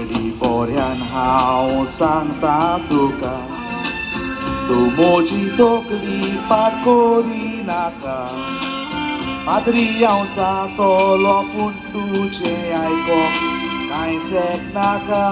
बायली बोऱ्यान हांव सांगता तुका तूं म्हजी तोकली पाड कोरी नाका माद्री हांव जातोलो पूण तुजें आयकोंक कांयच नाका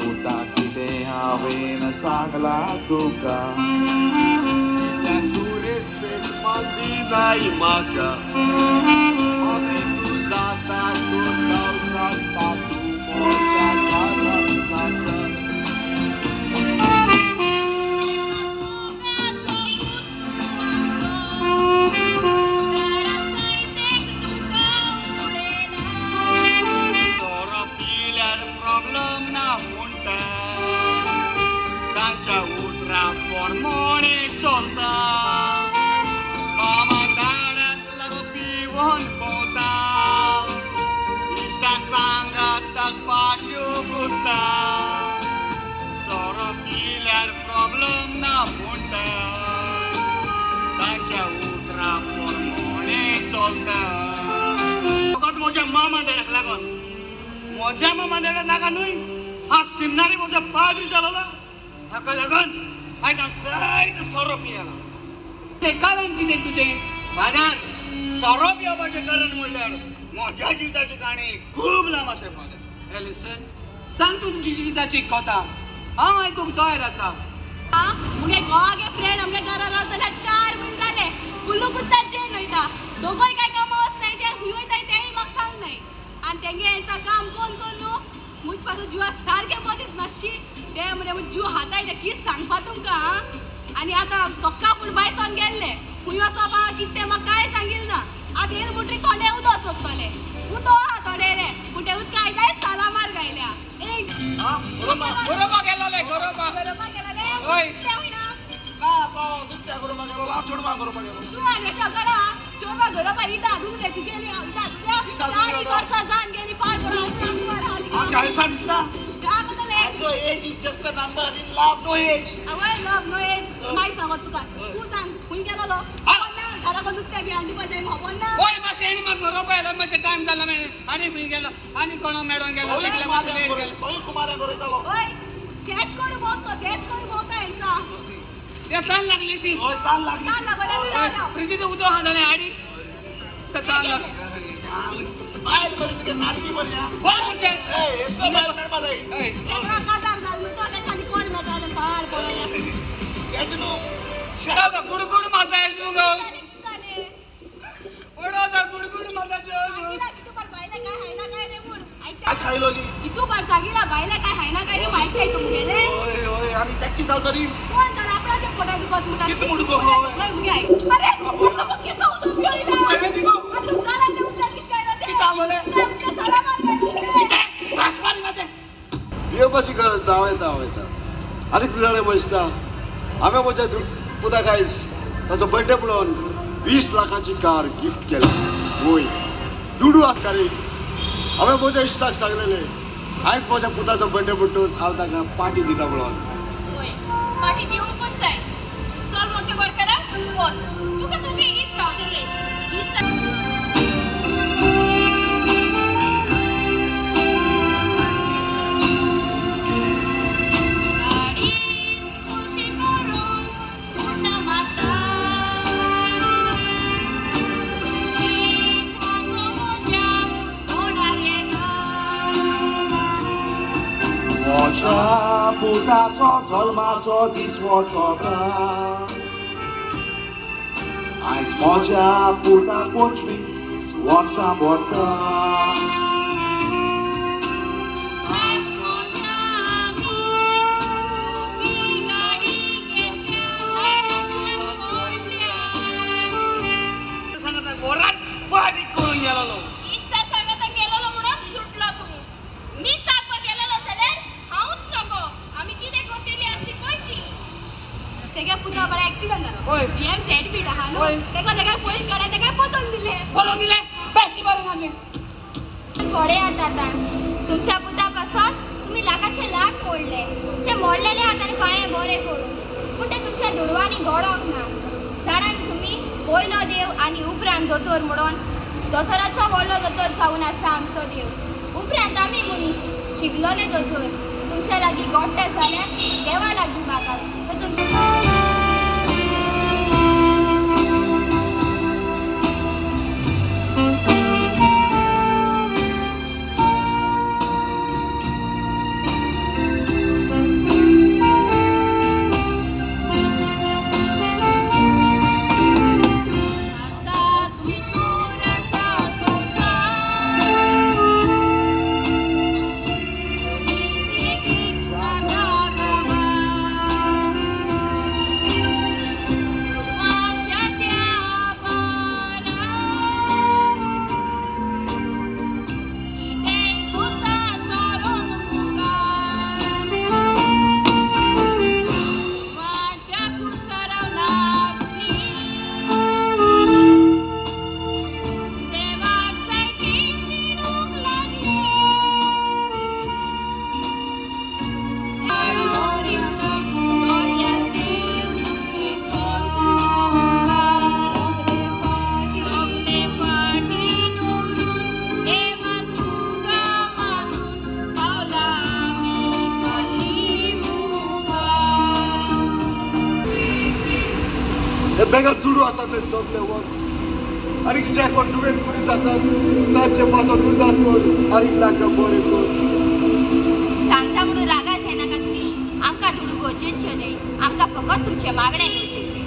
उता कितें हांवें सांगलां तुका तूं रेस्पेद दिनाय म्हाका मागीर तूं जाता तूं जावं सांगता तूं म्हज्या घरांत नाका प्रॉब्लेम ना म्हणटा तांच्या उतरां पोरमोणे चलता मामा दाड्याक लागपी वहन भोंवता इश्टाक सांगात ताक पाट्यो करता सोरो पिल्यार प्रॉब्लेम ना म्हणटा तांच्या उतरां पोरमोणे चलता फकत म्हज्या मामा दाड्याक लागून म्हज्या मामा दाड्याक नाका न्हय हा सिमनारी म्हजो पाद्री जालोलो हाका लागून हांवें जायतो सोरो पियेला ते कारण कितें तुजें फादर सोरो पिवपाचें कारण म्हणल्यार म्हज्या जिविताची काणी खूब लांब आसा फादर हे लिस्टन सांग तूं तुजी जिविताची कथा हांव आयकूंक तयार आसा मुगे गोवागे फ्रेंड आमगे घरा रावता जाल्यार 4 म्हयने जाले फुल्लू पुस्तात जेन वयता दोगोय काय कामावच नाय ते खूंय वयताय तेय म्हाका सांग नाय आनी तेंगे हेंचा काम कोण कोण न्हू मुज पासून जिवा सारके पदीस नाशी ते मरे मुज जीव हाताय ते कित सांगपा तुमकां आनी आतां सकाळ फूल बायसोन गेल्ले खूंय वचपा कितें तें म्हाका कांय सांगिल्लें ना आतां येयले म्हणटरी थोडे उदक सोदतले उदो आहा थोडेले पूण ते उदका आयताय साला मार गायल्या गरोवपा गेलोले गरोवपा गेलेले ओय. ना तो नुस्त्या गरोवपाक गेलो हांव चोडवाक गरोवपाक गेलो तू आरे शगरा चोबा घरा इदा दूध ती गेली इदा तुझ्या 40 वर्सां जान गेली 5 वर्सां 40 दिसता का बदले No age is just a number in love, no age. आवय लव नो एज माय सांगत तुका तू सांग खूय गेलो घरा कोण दुसऱ्या बिहांडी पाजाय खबर ना ओय मातशें आनी म्हाका गरोवपा येयलो मातशें टायम जालो आनी खंय गेलो आनी कोणो मेळोन गेलो तेगले मातशें लेट गेलो ओय कुमारा गरोयतालो ओय कॅच करू बोलता यांचा ते तान लागली शी ओय तान लागली ना बरे ना फ्रिजीचें उदक आहा जालें आडी तान लाग बायल बरी तुगे सारकी बरी हा ओय म्हणजे ए एसो बायल काडपा जाय ओय एका काजार जाल तो त्या खाली कोण मेळटा पहाड पडले तेच न्हू शाळा गुडगुड माता येतो गो चाले ओडो जा गुडगुड माता जो तू पण बायला काय हाय ना काय रे मूल आज ऐकता खायलोली तू पण सांगितला बायला काय हाय ना काय रे माहित काय तू गेले ओय ओय आणि टॅक्की चालतली कोण जाण आपल्याचे फोटो दुखत मुटा किती मोठं दुखत? काय मुगे आई अरे आता मग किती होतं पिळीला अरे दिगो आता झाला ते उठला कित काय ना ते किती आलोले? ते सारा मार काय रासमारी माझे पिवपाची गरज वयता आनी कितें जालें मश्टा हांवें म्हज्या पुताक आयज ताचो बर्थडे पळोवन 20 लाखाची कार गिफ्ट केली वय दुडू आसता रे हांवें म्हज्या इश्टाक सांगलेलें आयज म्हज्या पुताचो बर्थडे म्हणटच हांव ताका पार्टी दिता म्हणून होय पाठी दिवूंकच जाय चल मोचे वर करा वच तुका तुझे इश्ट रावतले इश्ट म्हज्या पुताचो जल्माचो दीस वतोता आयज म्हज्या पुताक 25 वर्सां भरता वरात पार्टी करून गेलो इश्टा सांगता गेलेलो म्हणून सुटला तू मी सापा गेलेलो जाल्यार हाऊच नको आम्ही कितें करतली असली पळती तेगे पुता बरा ऍक्सिडेंट जालो होय. जीएमसी ऍडमिट आहा न्हू होय. तेका पयस काडे तेका पतन दिले बोलो दिले बेसी बरें जालें थोडे हातात तुमच्या पुतापासून तुम्ही लाखाचे लाख मोडले ते मोडलेले हाताने पाये बरे करून पण ते तुमच्या दुडवांनी घडोवंक ना जाणान तुम्ही पयलो देव आणि उपरांत दोतोर म्हणून दोतोराचो व्हडलो दोतोर जावन आसा आमचो देव. उपरांत आमी मनीस शिकलोले दोतोर तुमच्या लागीं गोट्टे जाल्यार देवा लागीं मागात. तर तुमच्या हे बेगा दुडू आसा ते सगळे वर आनी जे कोण दुयेंत मनीस आसात तांचे पासून उजार कर आनी तांकां बरें कर. सांगता म्हणून रागाच येनाका तुमी. आमकां धुडू गोजेचे न्हय, आमकां फकत तुमचे मागणे गोजेचे.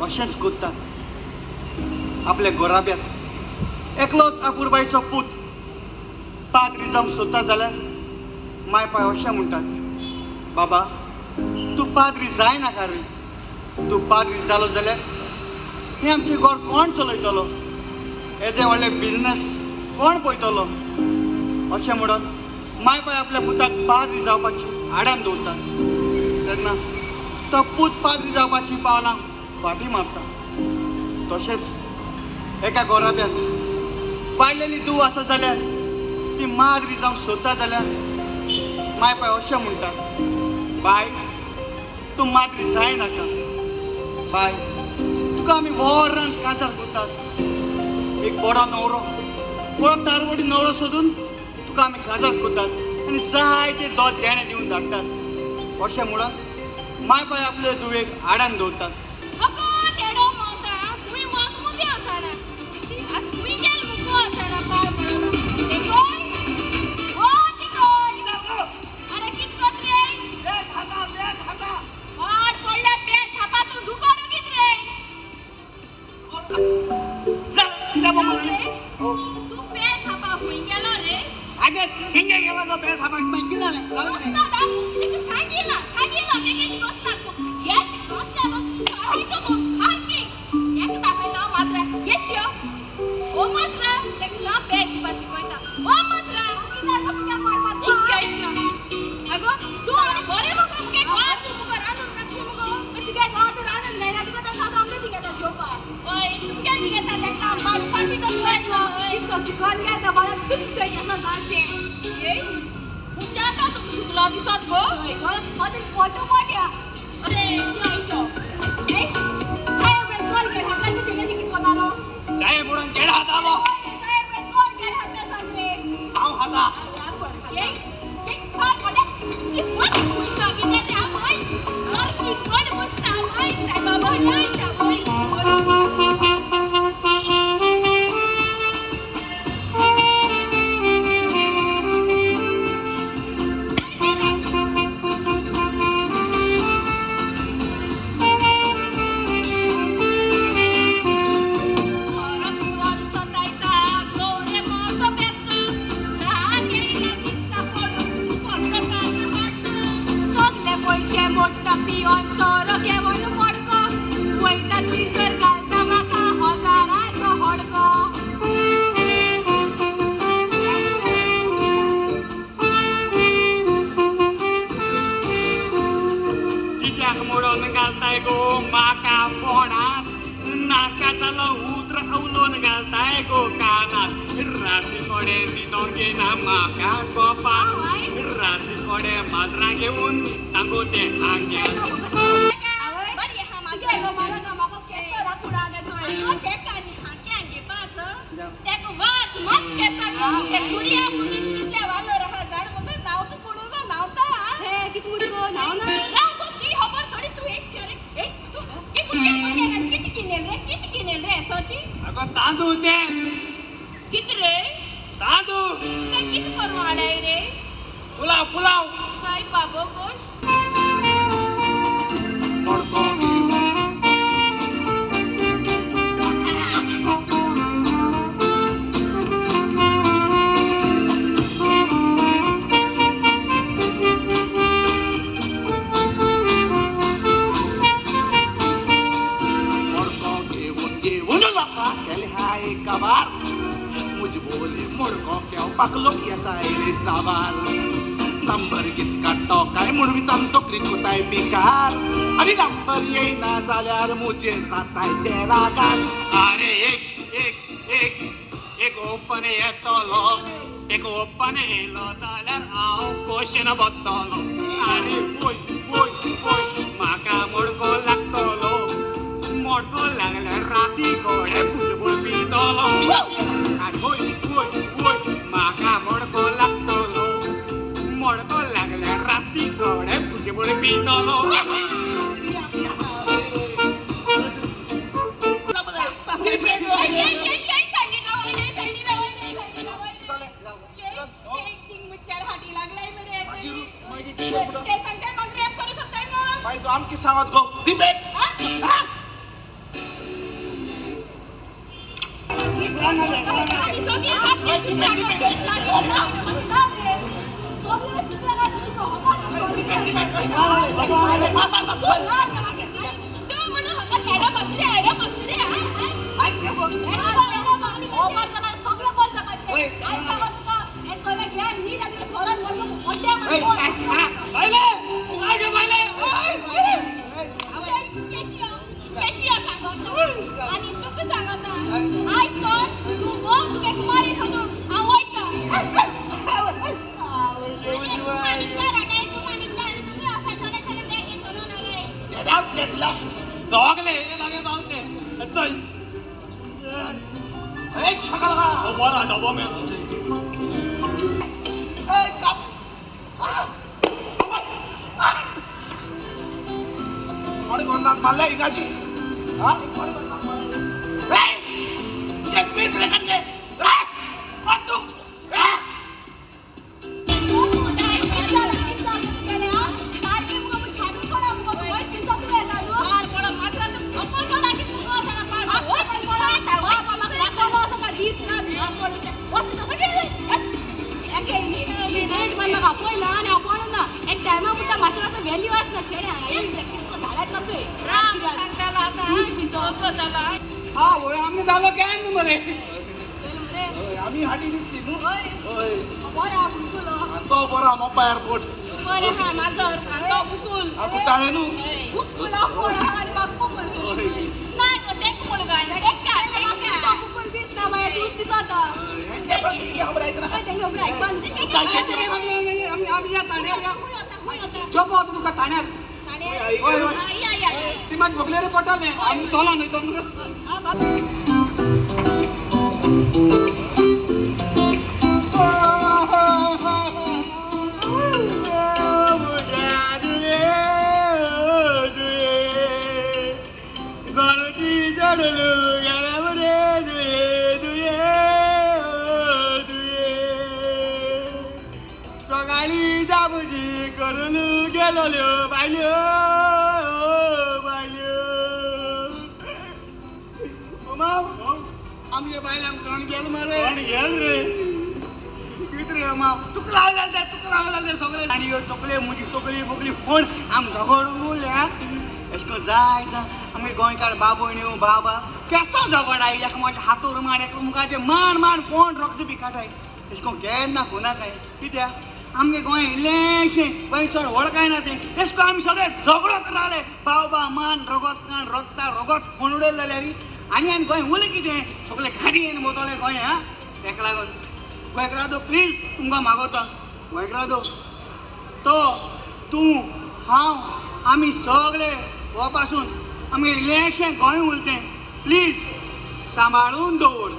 अशेंच कोत्तात आपल्या गोराब्यात एकलोच आपुरबाईचो पूत पाद्री जावंक सोदता जाल्यार माय पाय अशें म्हणटात, बाबा तूं पाद्री जायनाका रे. तूं पाद्री जालो जाल्यार हें आमचें घर कोण चलयतलो, येदें व्हडलें बिजनस कोण पळयतलो. अशें म्हणून माय पाय आपल्या पुताक पाद्री जावपाची आडान दवरतात. तेन्ना तो पूत पाद्री जावपाची पावलां फाटीं मारता. तशेंच एका गोराब्यात पाळलेली धूव आसा जाल्यार ती माद्री जावंक सोदता जाल्यार माय पाय अशें म्हणटात, बाय तूं माद्री जायनाका. बाय तुका आमी व्हडरान काजार करतात. एक बरो न्हवरो बरो तारवडी न्हवरो सोदून तुका आमी काजार करतात आनी जायते दोद देणे दिवन धाडटात. अशें म्हणून माय पाय आपले धुवेक आडान दवरतात. हिंगे गेला तो बेस आपण किती झालं ते सुडिया पुनीत कितले वालो रहा झाड मग नाव तू कोण गो नावता हे किती मुडी गो नाव ना राव कोती खबर सोडी तू एशी रे ए तू की कुठे पण किती किनेल रे सोची अगं तांदूळ ते किती रे तांदूळ ते किती करू आडाय रे पुलाव पुलाव साई बाबो गोश कबार मुझ बोले मुडको केव पाकलो येताय रे साबार नंबर कितका टोकाय म्हणून विचारतो क्रिक कोताय बेकार आणि नंबर येईना जाल्यार मुझे जाताय ते रागार अरे एक ओपन येतलो एक ओपन येलो जाल्यार हांव क्वेश्चन बदतलो अरे ओय म्हाका मोडको लागतलो मोडको लागल्यार राती गोडे बुलबुल पितलो अरे ओय म्हाका मोडको लागतलो मोडको लागल्यार राती गोडे बुलबुल पितलो तू आमकी सांगत गो दिबेट सगळे लागे बावते चल एक शकला बरा डबा में कोणी कोणाला मारलं इकाची हा एक मिनिट लगन एक टाइमा पुट्टा माशाचा व्हॅल्यू असना छेड्या किसको झाडात नसोय राम सांगताला आता हा होय आम्ही झालो काय नंबर आहे मरे आम्ही हाटी दिसली नु होय बरं बुलबुल तो बरा मोपा एअरपोर्ट बरे हा माझर तो बुकुल आपण टाळे नु बुलबुल आपण आणि मग बुलबुल नाही तो ते कोण गाय एक काय बुलबुल दिसना बाय तूच दिसता काय घबराय आम्ही या ठाण्यात चोप होतो तुका ठाण्यात ती माझी भोगले रे पटवले आम्ही चला नाही तर करून गेलो बायल्यो आमगे बायलांक कोण गेल मरे गेल रे कित रे माव तुका लागला सगळे आणि ह्यो चोकले मुजी तोकली बोकली कोण आम झगडून उरल्या एसको जाय आमगे गोंयकार बाबोयण्यो बाबा केसो झगडाय एकामेकाच्या हातोर मार एकामेकाचे मान कोण रक्त बी काटाय एसको केन्ना कोणा काय कित्याक आमगे गोंय इल्लेशें गोंय चड वळखाय ना तें तेसको आमी सगळे झगडत रावले बाबा मान रगत काण रगता रगत फोण उडयले जाल्यार आनी गोंय उरलें कितें सगळे घाडयेन वतले गोंय हा तेका लागून गोंयकारादो प्लीज तुमकां मागोता गोंयकारादो तो तूं हांव आमी सगळे हो पासून आमगे इल्लेशें गोंय उरतें प्लीज सांबाळून दवर